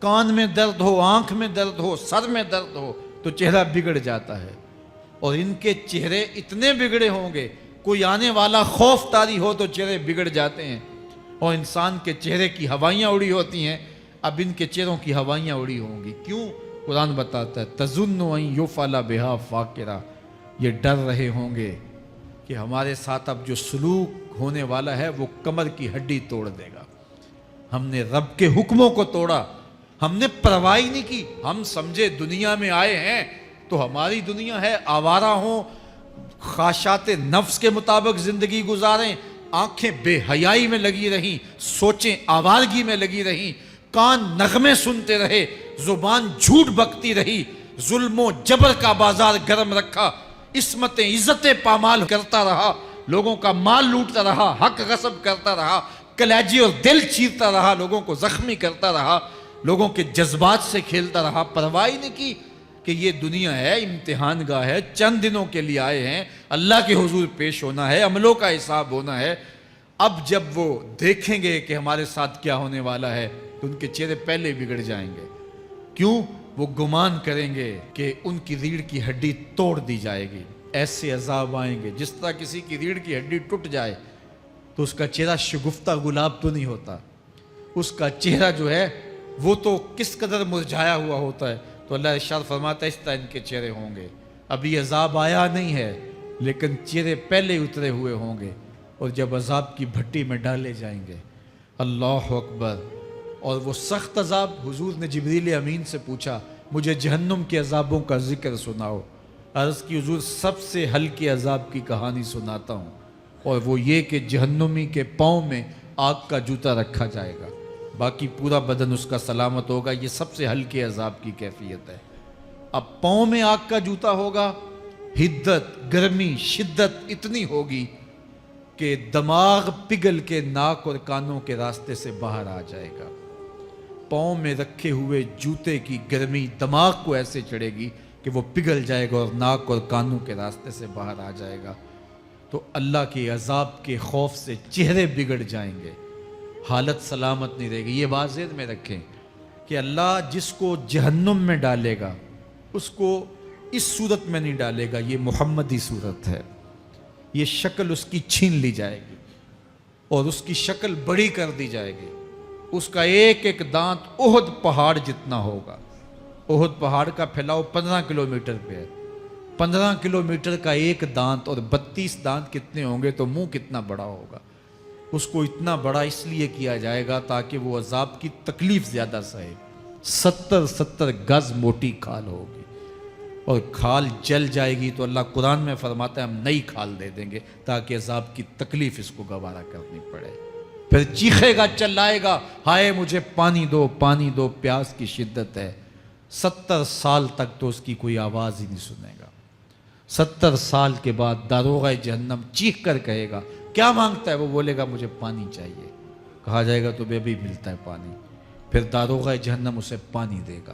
کان میں درد ہو، آنکھ میں درد ہو، سر میں درد ہو تو چہرہ بگڑ جاتا ہے۔ اور ان کے چہرے اتنے بگڑے ہوں گے، کوئی آنے والا خوف طاری ہو تو چہرے بگڑ جاتے ہیں۔ اور انسان کے چہرے کی ہوائیاں اڑی ہوتی ہیں، اب ان کے چہروں کی ہوائیاں اڑی ہوں گی۔ کیوں؟ قرآن بتاتا ہے تظن ان یفعل بہا فاقرہ، یہ ڈر رہے ہوں گے کہ ہمارے ساتھ اب جو سلوک ہونے والا ہے وہ کمر کی ہڈی توڑ دے گا۔ ہم نے رب کے حکموں کو توڑا، ہم نے پرواہ نہیں کی، ہم سمجھے دنیا میں آئے ہیں تو ہماری دنیا ہے، آوارہ ہوں، خواہشات نفس کے مطابق زندگی گزاریں، آنکھیں بے حیائی میں لگی رہیں، سوچیں آوارگی میں لگی رہیں، کان نغمے سنتے رہے، زبان جھوٹ بکتی رہی، ظلم و جبر کا بازار گرم رکھا، عصمتیں عزتیں پامال کرتا رہا، لوگوں کا مال لوٹتا رہا، حق غصب کرتا رہا، کلیجے اور دل چیرتا رہا، لوگوں کو زخمی کرتا رہا، لوگوں کے جذبات سے کھیلتا رہا، پرواہ نہیں کی کہ یہ دنیا ہے، امتحان گاہ ہے، چند دنوں کے لیے آئے ہیں، اللہ کے حضور پیش ہونا ہے، عملوں کا حساب ہونا ہے۔ اب جب وہ دیکھیں گے کہ ہمارے ساتھ کیا ہونے والا ہے تو ان کے چہرے پہلے بگڑ جائیں گے۔ کیوں؟ وہ گمان کریں گے کہ ان کی ریڑھ کی ہڈی توڑ دی جائے گی، ایسے عذاب آئیں گے جس طرح کسی کی ریڑھ کی ہڈی ٹوٹ جائے تو اس کا چہرہ شگفتہ گلاب تو نہیں ہوتا، اس کا چہرہ جو ہے وہ تو کس قدر مرجھایا ہوا ہوتا ہے۔ تو اللہ ارشاد فرماتا ہے اس طرح ان کے چہرے ہوں گے۔ ابھی عذاب آیا نہیں ہے لیکن چہرے پہلے اترے ہوئے ہوں گے، اور جب عذاب کی بھٹی میں ڈالے جائیں گے، اللہ اکبر، اور وہ سخت عذاب، حضور نے جبریل امین سے پوچھا مجھے جہنم کے عذابوں کا ذکر سناؤ۔ عرض کی حضور سب سے ہلکے عذاب کی کہانی سناتا ہوں، اور وہ یہ کہ جہنمی کے پاؤں میں آگ کا جوتا رکھا جائے گا، باقی پورا بدن اس کا سلامت ہوگا۔ یہ سب سے ہلکے عذاب کی کیفیت ہے۔ اب پاؤں میں آگ کا جوتا ہوگا، حدت، گرمی، شدت اتنی ہوگی کہ دماغ پگھل کے ناک اور کانوں کے راستے سے باہر آ جائے گا۔ پاؤں میں رکھے ہوئے جوتے کی گرمی دماغ کو ایسے چڑھے گی کہ وہ پگھل جائے گا اور ناک اور کانوں کے راستے سے باہر آ جائے گا۔ تو اللہ کے عذاب کے خوف سے چہرے بگڑ جائیں گے، حالت سلامت نہیں رہے گی۔ یہ بات ذہن میں رکھیں کہ اللہ جس کو جہنم میں ڈالے گا اس کو اس صورت میں نہیں ڈالے گا، یہ محمدی صورت ہے، یہ شکل اس کی چھین لی جائے گی اور اس کی شکل بڑی کر دی جائے گی۔ اس کا ایک ایک دانت احد پہاڑ جتنا ہوگا۔ احد پہاڑ کا پھیلاؤ 15 کلومیٹر پہ ہے، 15 کلومیٹر کا ایک دانت اور 32 دانت کتنے ہوں گے تو منہ کتنا بڑا ہوگا۔ اس کو اتنا بڑا اس لیے کیا جائے گا تاکہ وہ عذاب کی تکلیف زیادہ سہے۔ 70 گز موٹی کھال ہوگی اور کھال جل جائے گی تو اللہ قرآن میں فرماتا ہے ہم نئی کھال دے دیں گے تاکہ عذاب کی تکلیف اس کو گوارا کرنی پڑے۔ پھر چیخے گا، چلائے گا، ہائے مجھے پانی دو، پانی دو، پیاس کی شدت ہے۔ 70 سال تک تو اس کی کوئی آواز ہی نہیں سنے گا۔ 70 سال کے بعد داروغہ جہنم چیخ کر کہے گا کیا مانگتا ہے؟ وہ بولے گا مجھے پانی چاہیے۔ کہا جائے گا تو بے بھی ملتا ہے پانی۔ پھر داروغہ جہنم اسے پانی دے گا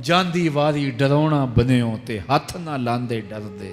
ਜਾਂਦੀ ਵਾਰੀ ਡਰਾਉਣਾ ਬਨਿਓ ਤੇ ਹੱਥ ਨਾ ਲਾਂਦੇ ਡਰਦੇ,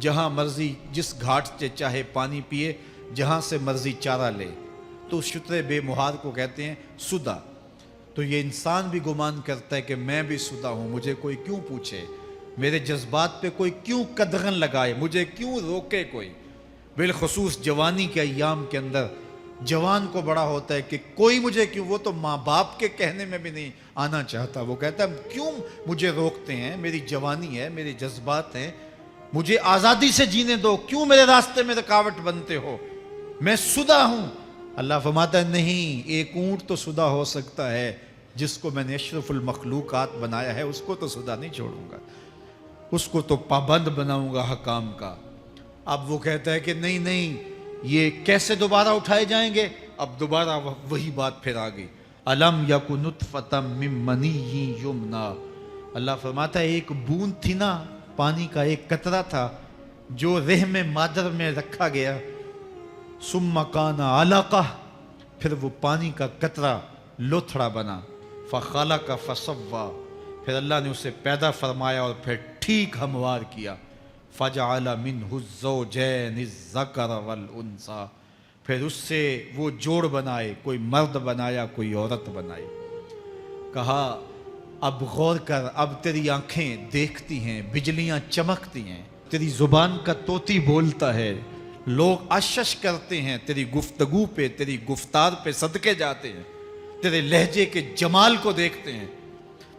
جہاں مرضی جس گھاٹ سے چاہے پانی پیے، جہاں سے مرضی چارہ لے، تو شتر بے مہار کو کہتے ہیں سدا۔ تو یہ انسان بھی گمان کرتا ہے کہ میں بھی سدا ہوں، مجھے کوئی کیوں پوچھے، میرے جذبات پہ کوئی کیوں قدغن لگائے، مجھے کیوں روکے کوئی۔ بالخصوص جوانی کے ایام کے اندر جوان کو بڑا ہوتا ہے کہ کوئی مجھے کیوں، وہ تو ماں باپ کے کہنے میں بھی نہیں آنا چاہتا، وہ کہتا ہے کیوں مجھے روکتے ہیں، میری جوانی ہے، میرے جذبات ہیں، مجھے آزادی سے جینے دو، کیوں میرے راستے میں رکاوٹ بنتے ہو، میں سدا ہوں۔ اللہ فرماتا ہے نہیں، ایک اونٹ تو سدا ہو سکتا ہے، جس کو میں نے اشرف المخلوقات بنایا ہے اس کو تو سدا نہیں چھوڑوں گا، اس کو تو پابند بناؤں گا حکام کا۔ اب وہ کہتا ہے کہ نہیں نہیں، یہ کیسے دوبارہ اٹھائے جائیں گے؟ اب دوبارہ وہی بات پھر آ گئی، الم یک نطفۃ من منی یمنا۔ اللہ فرماتا ہے ایک بوند تھی نا، پانی کا ایک قطرہ تھا جو رحم مادر میں رکھا گیا، ثم کان علقہ، پھر وہ پانی کا قطرہ لوتھڑا بنا، فخلق فسوی، پھر اللہ نے اسے پیدا فرمایا اور پھر ٹھیک ہموار کیا، فجعل منہ الزوجین الذکر والانثی، پھر اس سے وہ جوڑ بنائے، کوئی مرد بنایا کوئی عورت بنائی۔ کہا اب غور کر، اب تیری آنکھیں دیکھتی ہیں، بجلیاں چمکتی ہیں، تیری زبان کا طوطی بولتا ہے، لوگ اشش کرتے ہیں تیری گفتگو پہ، تیری گفتار پہ صدقے جاتے ہیں، تیرے لہجے کے جمال کو دیکھتے ہیں،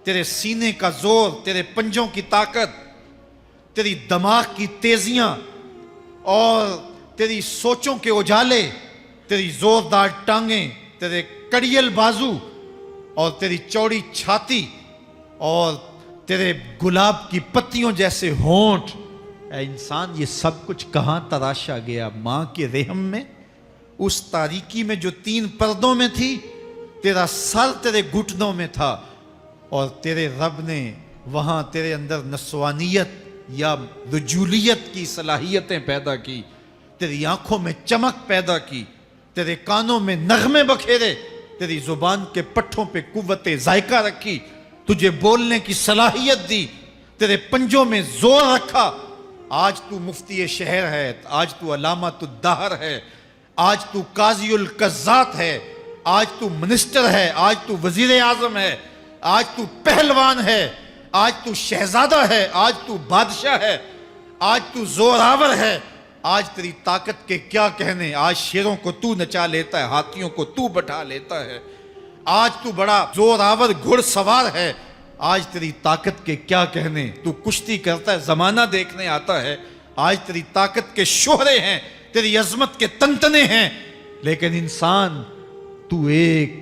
تیرے سینے کا زور، تیرے پنجوں کی طاقت، تیری دماغ کی تیزیاں اور تیری سوچوں کے اجالے، تیری زوردار ٹانگیں، تیرے کڑیل بازو اور تیری چوڑی چھاتی اور تیرے گلاب کی پتیوں جیسے ہونٹ، اے انسان یہ سب کچھ کہاں تراشا گیا؟ ماں کے رحم میں، اس تاریکی میں جو 3 پردوں میں تھی، تیرا سر تیرے گھٹنوں میں تھا، اور تیرے رب نے وہاں تیرے اندر نسوانیت یا رجولیت کی صلاحیتیں پیدا کی، تیری آنکھوں میں چمک پیدا کی، تیرے کانوں میں نغمے بکھیرے، تیری زبان کے پٹھوں پہ قوت ذائقہ رکھی، تجھے بولنے کی صلاحیت دی، تیرے پنجوں میں زور رکھا۔ آج تو مفتی شہر ہے، آج تو علامۃ الدہر ہے، آج تو قاضی القضات ہے، آج تو منسٹر ہے، آج تو وزیر اعظم ہے، آج تو پہلوان ہے، آج تو شہزادہ ہے، آج تو بادشاہ ہے، آج تو زوراور ہے، آج تیری طاقت کے کیا کہنے، آج شیروں کو تو نچا لیتا ہے، ہاتھیوں کو تو بٹھا لیتا ہے، آج تو بڑا زوراور گھڑ سوار ہے، آج تیری طاقت کے کیا کہنے، تو کشتی کرتا ہے، زمانہ دیکھنے آتا ہے، آج تیری طاقت کے شہرے ہیں، تیری عظمت کے تنتنے ہیں، لیکن انسان تو ایک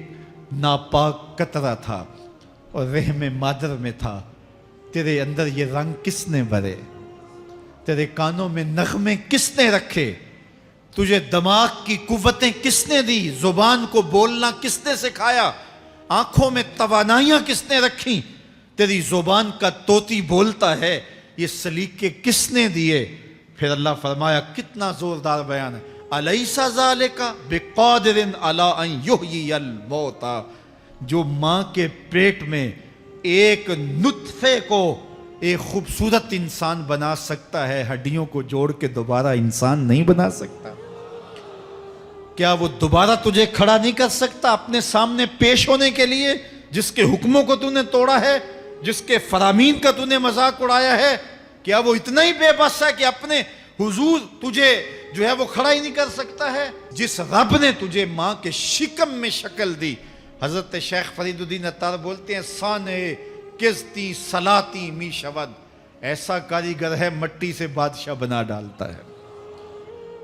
ناپاک قطرہ تھا اور رحم مادر میں تھا، تیرے اندر یہ رنگ کس نے بھرے، تیرے کانوں میں نغمے کس نے رکھے، تجھے دماغ کی قوتیں کس نے دی، زبان کو بولنا کس نے سکھایا، آنکھوں میں توانائیاں کس نے رکھی، تیری زبان کا طوطی بولتا ہے، یہ سلیقے کس نے دیے؟ پھر اللہ فرمایا، کتنا زوردار بیان ہے، الیس ذالک بقادر علی ان یحیی الموتیٰ، جو ماں کے پیٹ میں ایک نطفے کو ایک خوبصورت انسان بنا سکتا ہے، ہڈیوں کو جوڑ کے دوبارہ انسان نہیں بنا سکتا؟ کیا وہ دوبارہ تجھے کھڑا نہیں کر سکتا اپنے سامنے پیش ہونے کے لیے، جس کے حکموں کو تو نے توڑا ہے، جس کے فرامین کا تو نے مذاق اڑایا ہے؟ کیا وہ اتنا ہی بے بس ہے کہ اپنے حضور تجھے جو ہے وہ کھڑا ہی نہیں کر سکتا ہے؟ جس رب نے تجھے ماں کے شکم میں شکل دی، حضرت شیخ فرید الدین عطار بولتے ہیں، سانے کزتی سلاتی می شود، ایسا کاریگر ہے مٹی سے بادشاہ بنا ڈالتا ہے۔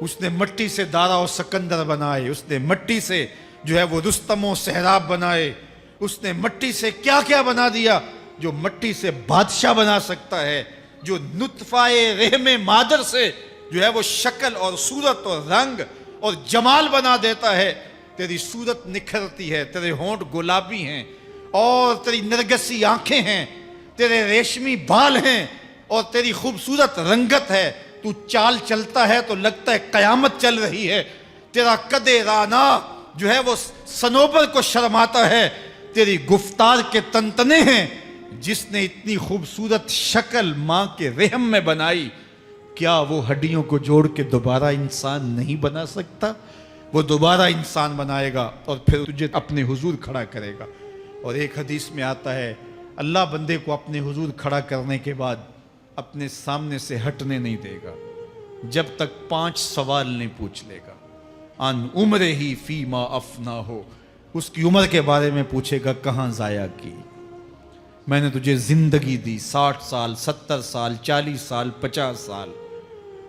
اس نے مٹی سے دارا و سکندر بنائے، اس نے مٹی سے جو ہے وہ رستم و سہراب بنائے، اس نے مٹی سے کیا کیا بنا دیا، جو مٹی سے بادشاہ بنا سکتا ہے، جو نطفہ رحم مادر سے جو ہے وہ شکل اور صورت اور رنگ اور جمال بنا دیتا ہے۔ تیری صورت نکھرتی ہے، تیرے ہونٹ گلابی ہیں اور تیری نرگسی آنکھیں ہیں، تیرے ریشمی بال ہیں اور تیری خوبصورت رنگت ہے، تو چال چلتا ہے تو لگتا ہے قیامت چل رہی ہے، تیرا قد رانا جو ہے وہ صنوبر کو شرماتا ہے، تیری گفتار کے تنتنے ہیں، جس نے اتنی خوبصورت شکل ماں کے رحم میں بنائی، کیا وہ ہڈیوں کو جوڑ کے دوبارہ انسان نہیں بنا سکتا؟ وہ دوبارہ انسان بنائے گا اور پھر تجھے اپنے حضور کھڑا کرے گا۔ اور ایک حدیث میں آتا ہے اللہ بندے کو اپنے حضور کھڑا کرنے کے بعد اپنے سامنے سے ہٹنے نہیں دے گا جب تک 5 سوال نہیں پوچھ لے گا۔ ان عمر ہی فیما افنا ہو، اس کی عمر کے بارے میں پوچھے گا کہاں ضائع کی؟ میں نے تجھے زندگی دی 60 سال 70 سال 40 سال 50 سال،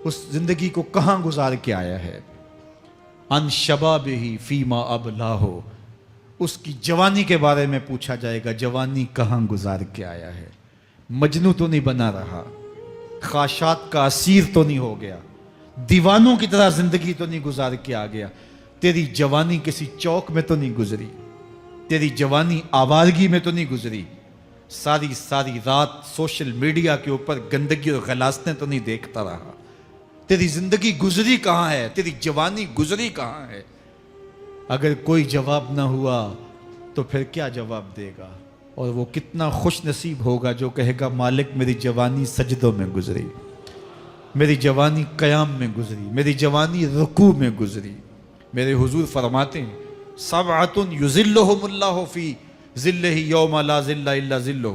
اس زندگی کو کہاں گزار کے آیا ہے؟ ان شباب ہی فیما ابلا ہو، اس کی جوانی کے بارے میں پوچھا جائے گا جوانی کہاں گزار کے آیا ہے؟ مجنوں تو نہیں بنا رہا، خواہشات کا اسیر تو نہیں ہو گیا، دیوانوں کی طرح زندگی تو نہیں گزار کے آ گیا؟ تیری جوانی کسی چوک میں تو نہیں گزری، تیری جوانی آوارگی میں تو نہیں گزری، ساری رات سوشل میڈیا کے اوپر گندگی اور غلاستیں تو نہیں دیکھتا رہا؟ تیری زندگی گزری کہاں ہے؟ تیری جوانی گزری کہاں ہے؟ اگر کوئی جواب نہ ہوا تو پھر کیا جواب دے گا؟ اور وہ کتنا خوش نصیب ہوگا جو کہے گا مالک میری جوانی سجدوں میں گزری، میری جوانی قیام میں گزری، میری جوانی رکوع میں گزری۔ میرے حضور فرماتے ہیں سبعۃ یظلھم اللہ فی ظلہ یوم لا ظل الا ظلہ،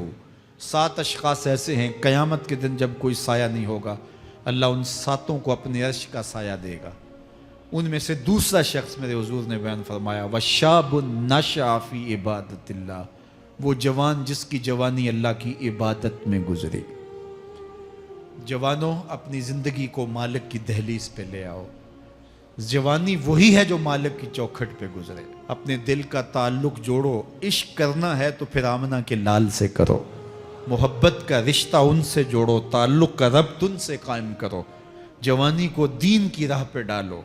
7 اشخاص ایسے ہیں قیامت کے دن جب کوئی سایہ نہیں ہوگا، اللہ ان 7 کو اپنے عرش کا سایہ دے گا۔ ان میں سے دوسرا شخص میرے حضور نے بیان فرمایا وشاب نشأ فی عبادت اللہ، وہ جوان جس کی جوانی اللہ کی عبادت میں گزری۔ جوانوں اپنی زندگی کو مالک کی دہلیز پہ لے آؤ۔ جوانی وہی ہے جو مالک کی چوکھٹ پہ گزرے۔ اپنے دل کا تعلق جوڑو، عشق کرنا ہے تو پھر آمنہ کے لال سے کرو، محبت کا رشتہ ان سے جوڑو، تعلق کا ربط ان سے قائم کرو، جوانی کو دین کی راہ پہ ڈالو۔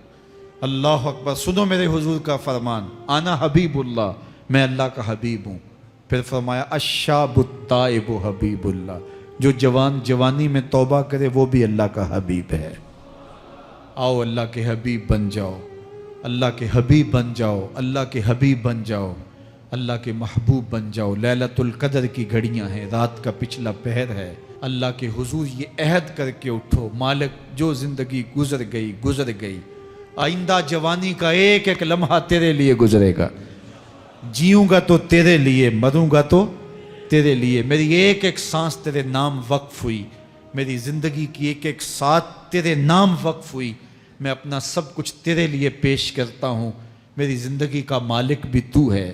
اللہ اکبر، سنو میرے حضور کا فرمان، انا حبیب اللہ، میں اللہ کا حبیب ہوں۔ پھر فرمایا الشاب التائب حبیب اللہ، جو جوان جوانی میں توبہ کرے وہ بھی اللہ کا حبیب ہے۔ آؤ اللہ کے حبیب بن جاؤ، اللہ کے حبیب بن جاؤ، اللہ کے حبیب بن جاؤ، اللہ کے محبوب بن جاؤ۔ لیلۃ القدر کی گھڑیاں ہیں، رات کا پچھلا پہر ہے، اللہ کے حضور یہ عہد کر کے اٹھو مالک جو زندگی گزر گئی، آئندہ جوانی کا ایک ایک لمحہ تیرے لیے گزرے گا، جیوں گا تو تیرے لیے، مروں گا تو تیرے لیے۔ میری ایک ایک سانس تیرے نام وقف ہوئی، میری زندگی کی ایک ایک ساتھ تیرے نام وقف ہوئی، میں اپنا سب کچھ تیرے لیے پیش کرتا ہوں۔ میری زندگی کا مالک بھی تو ہے،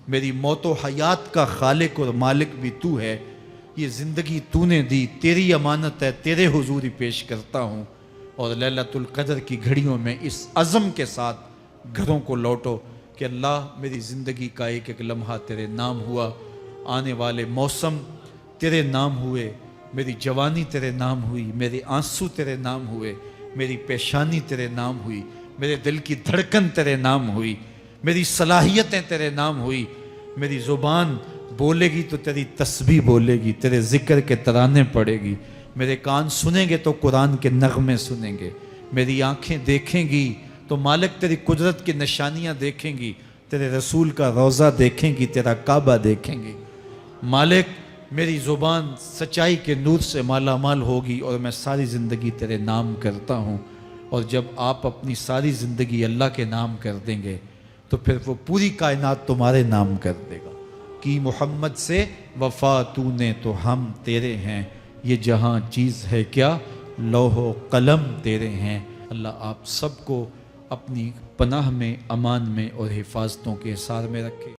میری موت و حیات کا خالق اور مالک بھی تو ہے، یہ زندگی تو نے دی، تیری امانت ہے، تیرے حضور ہی پیش کرتا ہوں۔ اور لیلۃ القدر کی گھڑیوں میں اس عزم کے ساتھ گھروں کو لوٹو کہ اللہ میری زندگی کا ایک ایک لمحہ تیرے نام ہوا، آنے والے موسم تیرے نام ہوئے، میری جوانی تیرے نام ہوئی، میرے آنسو تیرے نام ہوئے، میری پیشانی تیرے نام ہوئی، میرے دل کی دھڑکن تیرے نام ہوئی، میری صلاحیتیں تیرے نام ہوئی، میری زبان بولے گی تو تیری تسبیح بولے گی، تیرے ذکر کے ترانے پڑے گی، میرے کان سنیں گے تو قرآن کے نغمے سنیں گے، میری آنکھیں دیکھیں گی تو مالک تیری قدرت کی نشانیاں دیکھیں گی، تیرے رسول کا روضہ دیکھیں گی، تیرا کعبہ دیکھیں گی۔ مالک میری زبان سچائی کے نور سے مالا مال ہوگی اور میں ساری زندگی تیرے نام کرتا ہوں۔ اور جب آپ اپنی ساری زندگی اللہ کے نام کر دیں گے تو پھر وہ پوری کائنات تمہارے نام کر دے گا۔ کی محمد سے وفا تو نے تو ہم تیرے ہیں، یہ جہاں چیز ہے کیا لوح و قلم تیرے ہیں۔ اللہ آپ سب کو اپنی پناہ میں، امان میں اور حفاظتوں کے حصار میں رکھے۔